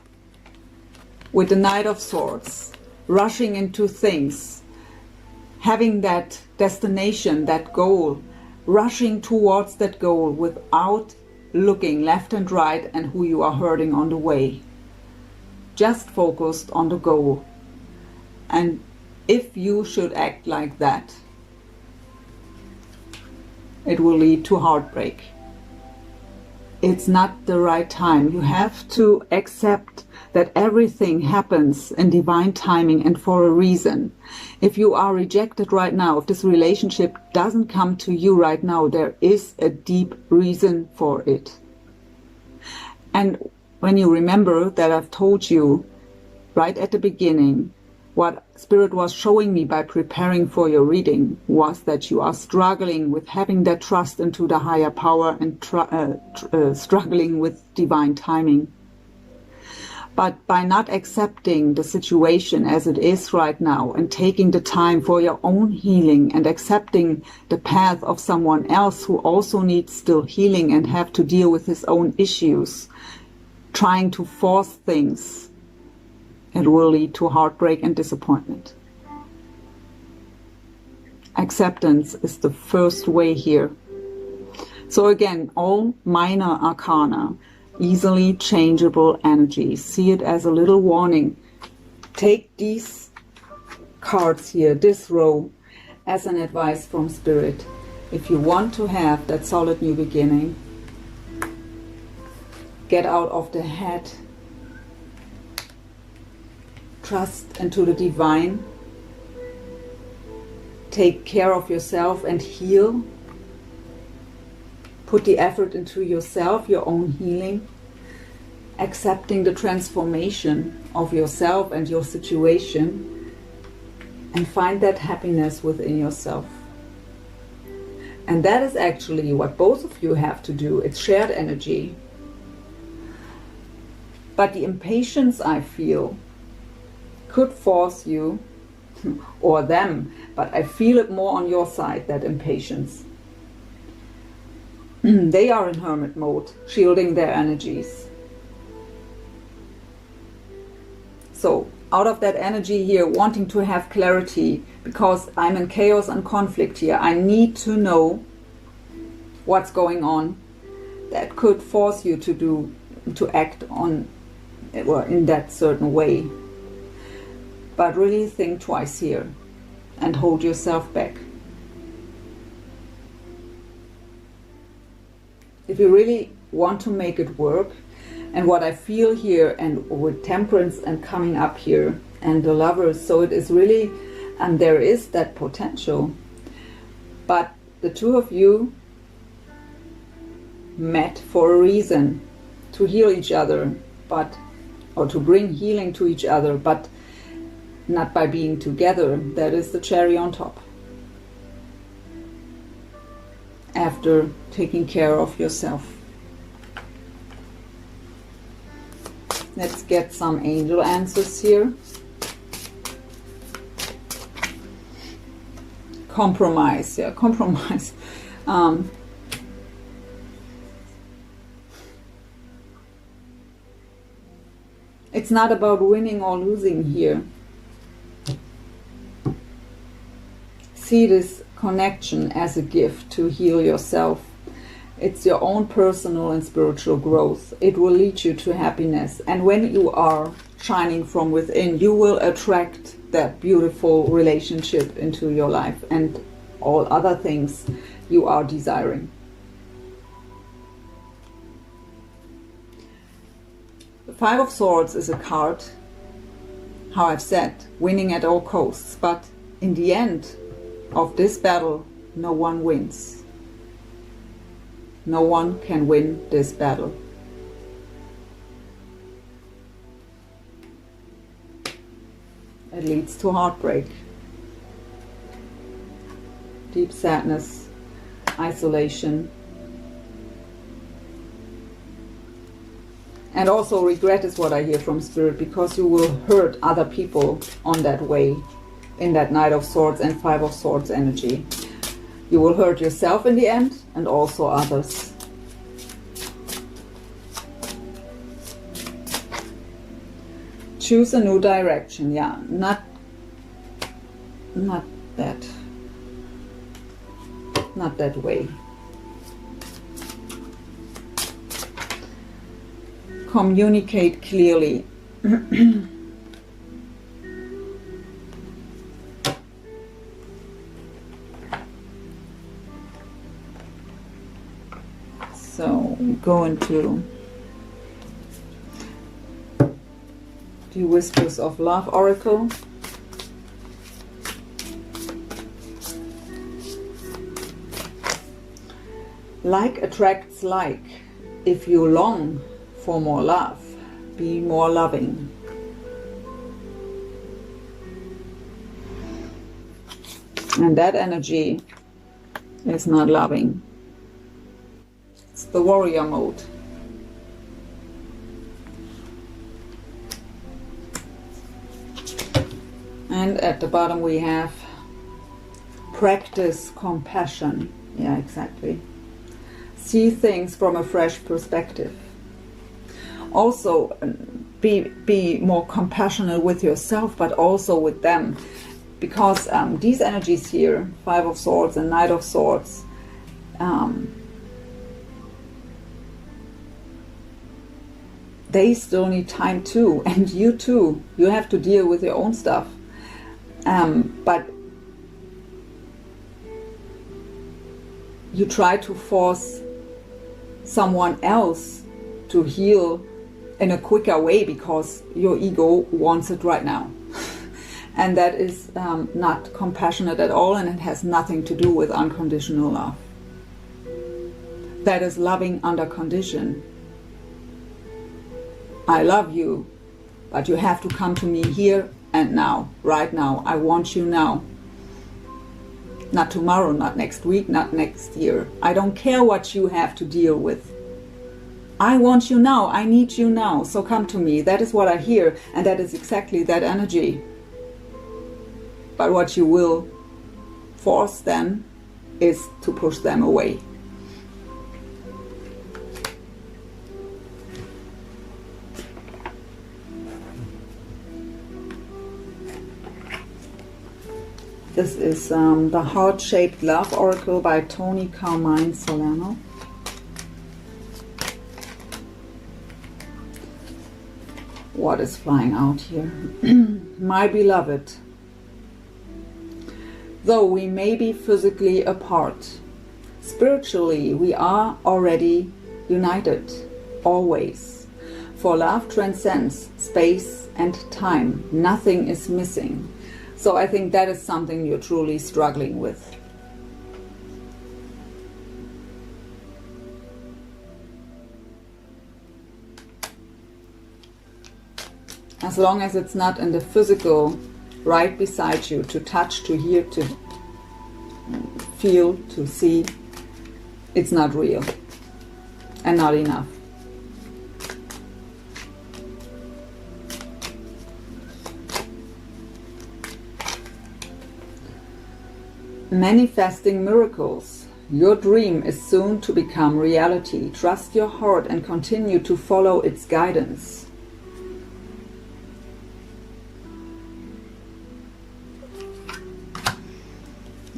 [SPEAKER 1] with the Knight of Swords, rushing into things, having that destination, that goal, rushing towards that goal without looking left and right and who you are hurting on the way. Just focused on the goal. And if you should act like that, it will lead to heartbreak. it's not the right time. You have to accept that everything happens in divine timing and for a reason. If you are rejected right now, if this relationship doesn't come to you right now, there is a deep reason for it. And when you remember that I've told you right at the beginning, what Spirit was showing me by preparing for your reading was that you are struggling with having that trust into the higher power and struggling with divine timing. But by not accepting the situation as it is right now and taking the time for your own healing and accepting the path of someone else who also needs still healing and have to deal with his own issues, trying to force things, it will lead to heartbreak and disappointment. Acceptance is the first way here. So again, all minor arcana, easily changeable energies. See it as a little warning. Take these cards here, this row, as an advice from Spirit. If you want to have that solid new beginning, get out of the head, trust into the divine, take care of yourself and heal. Put the effort into yourself, your own healing, accepting the transformation of yourself and your situation, and find that happiness within yourself. And that is actually what both of you have to do. It's shared energy. But the impatience I feel could force you, or them, but I feel it more on your side, that impatience. They are in hermit mode, shielding their energies. So, out of that energy here, wanting to have clarity, because I'm in chaos and conflict here, I need to know what's going on. That could force you to act on, or in that certain way. But really think twice here and hold yourself back. If you really want to make it work, and what I feel here, and with temperance and coming up here, and the lovers, so it is really, and there is that potential. But the two of you met for a reason, to heal each other, or to bring healing to each other, but not by being together. That is the cherry on top. After taking care of yourself. Let's get some angel answers here. Compromise, yeah, compromise. It's not about winning or losing here. See this connection as a gift to heal yourself. It's your own personal and spiritual growth. It will lead you to happiness. And when you are shining from within, you will attract that beautiful relationship into your life and all other things you are desiring. The Five of Swords is a card, how I've said, winning at all costs. But in the end of this battle, no one wins. No one can win this battle. It leads to heartbreak, deep sadness, isolation, and also regret is what I hear from Spirit, because you will hurt other people on that way, in that Knight of Swords and Five of Swords energy. You will hurt yourself in the end, and also others. Choose a new direction. Yeah, not that way. Communicate clearly. So we go into the Whispers of Love Oracle. Like attracts like. If you long for more love, be more loving. And that energy is not loving. It's the warrior mode. And at the bottom we have practice compassion. Yeah, exactly. See things from a fresh perspective. Also, be more compassionate with yourself, but also with them. Because these energies here, Five of Swords and Knight of Swords, they still need time too, and you too. You have to deal with your own stuff. But you try to force someone else to heal in a quicker way because your ego wants it right now. And that is not compassionate at all, and it has nothing to do with unconditional love. That is loving under condition. I love you, but you have to come to me here and now, right now. I want you now. Not tomorrow, not next week, not next year. I don't care what you have to deal with. I want you now. I need you now. So come to me. That is what I hear, and that is exactly that energy. But what you will force them is to push them away. This is the Heart-Shaped Love Oracle by Tony Carmine Salerno. What is flying out here? My beloved, though we may be physically apart, spiritually we are already united, always. For love transcends space and time. Nothing is missing. So I think that is something you're truly struggling with. As long as it's not in the physical, right beside you, to touch, to hear, to feel, to see, it's not real and not enough. Manifesting miracles. Your dream is soon to become reality. Trust your heart and continue to follow its guidance.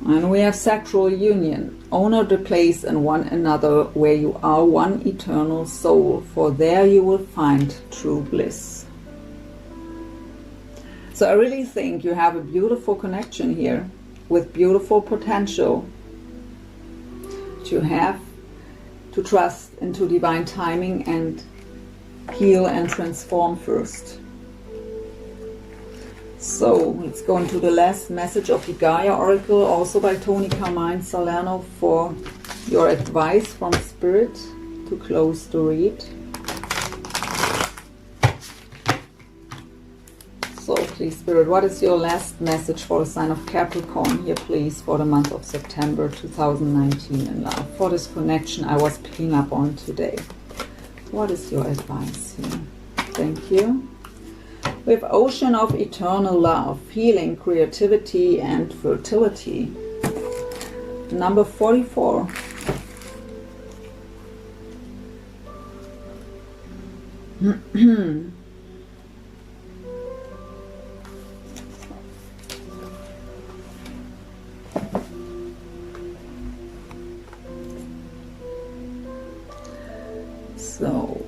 [SPEAKER 1] And we have sexual union. Honor the place in one another where you are one eternal soul, for there you will find true bliss. So I really think you have a beautiful connection here with beautiful potential. You have to trust into divine timing and heal and transform first. So let's go into the last message of the Gaia Oracle, also by Tony Carmine Salerno, for your advice from Spirit to close the read. So please, Spirit, what is your last message for the sign of Capricorn here, please, for the month of September 2019 in love? For this connection I was picking up on today. What is your advice here? Thank you. We have Ocean of Eternal Love, Healing, Creativity and Fertility. Number 44. So,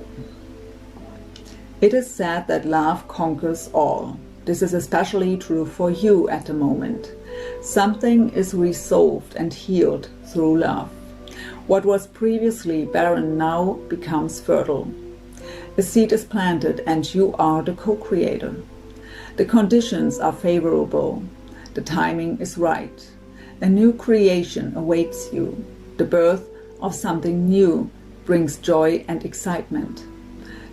[SPEAKER 1] it is said that love conquers all. This is especially true for you at the moment. Something is resolved and healed through love. What was previously barren now becomes fertile. A seed is planted and you are the co-creator. The conditions are favorable. The timing is right. A new creation awaits you. The birth of something new brings joy and excitement.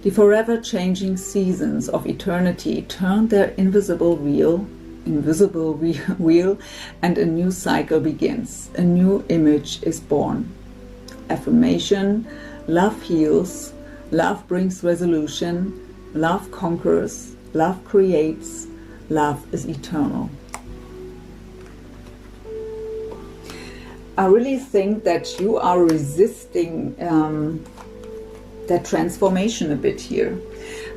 [SPEAKER 1] The forever changing seasons of eternity turn their invisible wheel, and a new cycle begins. A new image is born. Affirmation: love heals, love brings resolution, love conquers, love creates, love is eternal. I really think that you are resisting that transformation a bit here.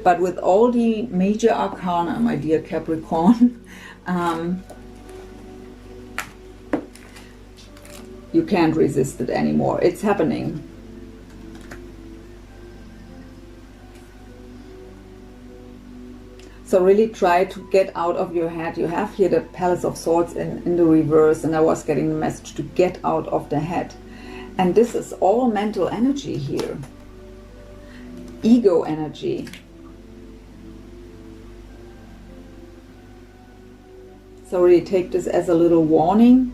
[SPEAKER 1] But with all the major arcana, my dear Capricorn, you can't resist it anymore. It's happening. So really try to get out of your head. You have here the Palace of Swords in the reverse, and I was getting the message to get out of the head. And this is all mental energy here. Ego energy. So really take this as a little warning.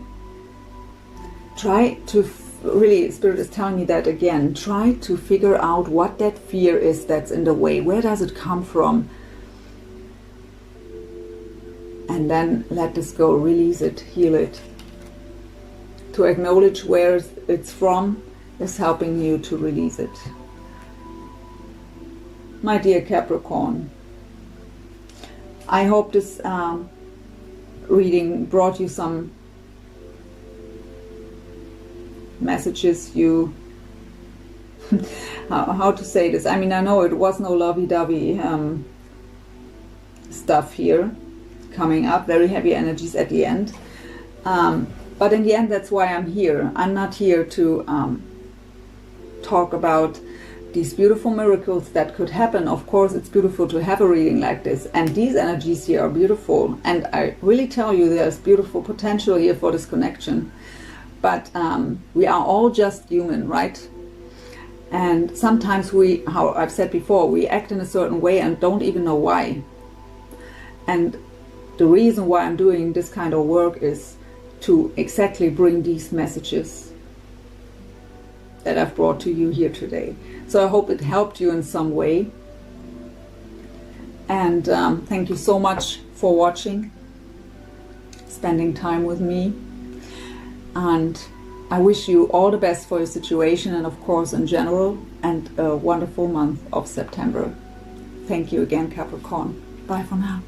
[SPEAKER 1] Try to, really, Spirit is telling me that again, try to figure out what that fear is that's in the way. Where does it come from? And then let this go, release it, heal it. To acknowledge where it's from is helping you to release it. My dear Capricorn, I hope this reading brought you some messages. You how to say this? I mean, I know it was no lovey-dovey stuff here coming up, very heavy energies at the end. But in the end, that's why I'm here. I'm not here to talk about these beautiful miracles that could happen. Of course, it's beautiful to have a reading like this. And these energies here are beautiful. And I really tell you, there's beautiful potential here for this connection. But we are all just human, right? And sometimes we, how I've said before, we act in a certain way and don't even know why. And the reason why I'm doing this kind of work is to exactly bring these messages that I've brought to you here today. So I hope it helped you in some way. And thank you so much for watching, spending time with me. And I wish you all the best for your situation and of course in general, and a wonderful month of September. Thank you again, Capricorn. Bye for now.